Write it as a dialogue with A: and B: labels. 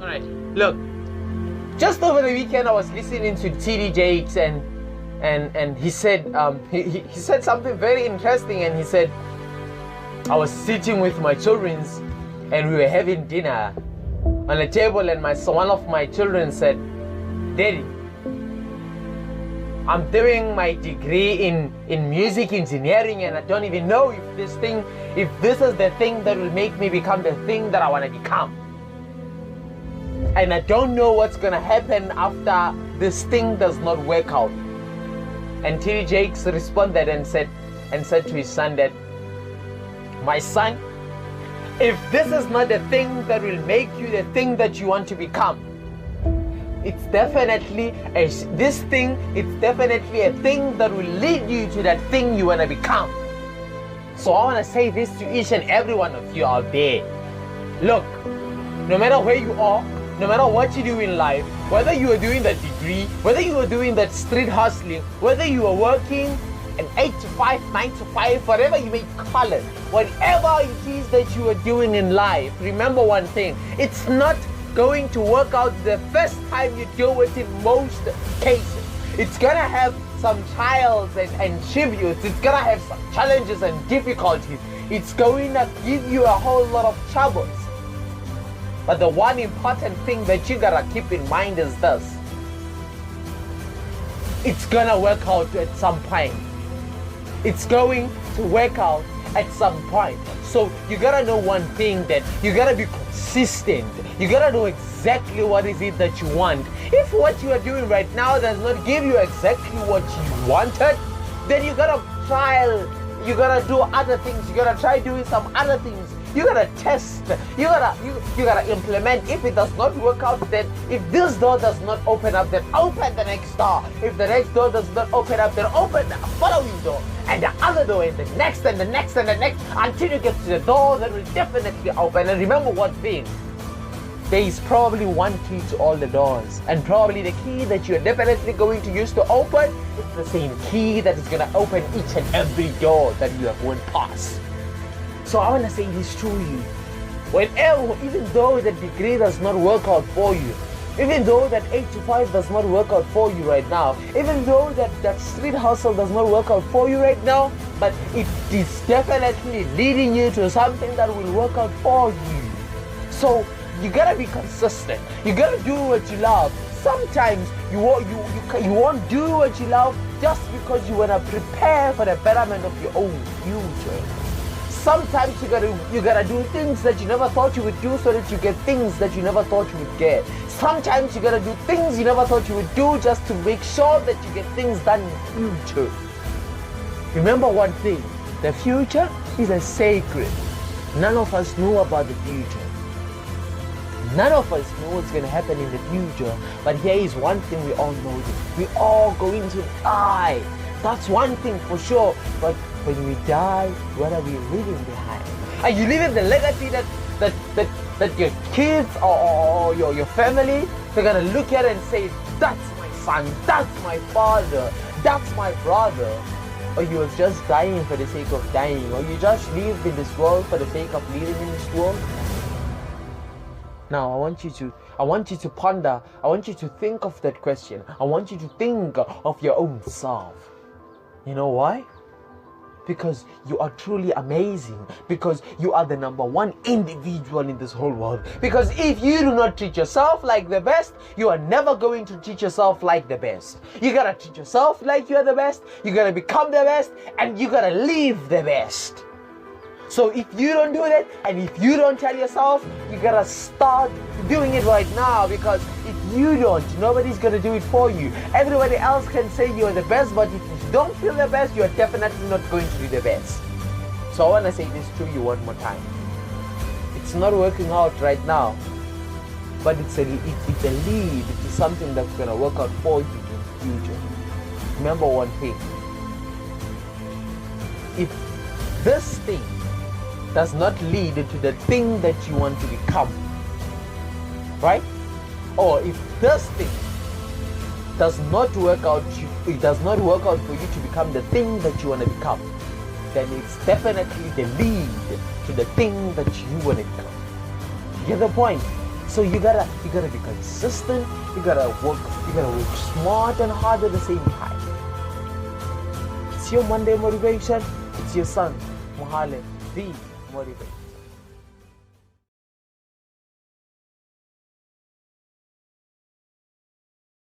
A: Alright, look. Just over the weekend I was listening to TD Jakes and he said he said something very interesting, and he said, I was sitting with my children and we were having dinner on a table, and one of my children said, Daddy, I'm doing my degree in music engineering, and I don't even know if this is the thing that will make me become the thing that I want to become. And I don't know what's gonna happen after this thing does not work out. And TD Jakes responded and said to his son that, my son, if this is not the thing that will make you the thing that you want to become, it's definitely a thing that will lead you to that thing you want to become. So I want to say this to each and every one of you out there. Look, no matter where you are, no matter what you do in life, whether you are doing that degree, whether you are doing that street hustling, whether you are working an 8 to 5, 9 to 5, whatever you may call it, whatever it is that you are doing in life, remember one thing, it's not going to work out the first time you do it in most cases. It's gonna have some trials and tributes, it's gonna have some challenges and difficulties, it's going to give you a whole lot of troubles. But the one important thing that you gotta keep in mind is this. It's gonna work out at some point. It's going to work out at some point. So you gotta know one thing, that you gotta be consistent. You gotta know exactly what is it that you want. If what you are doing right now does not give you exactly what you wanted, then you gotta you gotta do other things. You gotta try doing some other things. You gotta test, you gotta implement. If it does not work out, then if this door does not open up, then open the next door. If the next door does not open up, then open the following door, and the other door, and the next, and the next, and the next, until you get to the door that will definitely open. And remember one thing, there is probably one key to all the doors, and probably the key that you're definitely going to use to open is the same key that is gonna open each and every door that you have went past. So I want to say this to you. Even though the degree does not work out for you, even though that 8 to 5 does not work out for you right now, even though that street hustle does not work out for you right now, but it is definitely leading you to something that will work out for you. So you gotta be consistent. You gotta do what you love. Sometimes you won't do what you love just because you wanna prepare for the betterment of your own future. Sometimes you gotta do things that you never thought you would do so that you get things that you never thought you would get. Sometimes you gotta do things you never thought you would do just to make sure that you get things done in the future. Remember one thing, the future is a sacred. None of us know about the future. None of us know what's gonna happen in the future. But here is one thing we all know, we all going to die. That's one thing for sure. But when we die, what are we leaving behind? Are you leaving the legacy that your kids or your family, they're gonna look at and say, that's my son, that's my father, that's my brother? Or you are just dying for the sake of dying? Or you just live in this world for the sake of living in this world? Now I want you to ponder, I want you to think of that question. I want you to think of your own self. You know why? Because you are truly amazing. Because you are the number one individual in this whole world. Because if you do not treat yourself like the best, you are never going to treat yourself like the best. You gotta treat yourself like you are the best. You gotta become the best. And you gotta live the best. So if you don't do that, and if you don't tell yourself, you gotta start doing it right now. Because if you don't, nobody's gonna do it for you. Everybody else can say you're the best, but if you don't feel the best, you're definitely not going to be the best. So I wanna say this to you one more time. It's not working out right now, but it's a lead to something that's gonna work out for you in the future. Remember one thing. If this thing does not lead to the thing that you want to become, right? Or if this thing does not work out, it does not work out for you to become the thing that you want to become, then it's definitely the lead to the thing that you want to become. You get the point? So you gotta be consistent. You gotta work smart and hard at the same time. It's your Monday motivation. It's your son, Mohale, the motivation.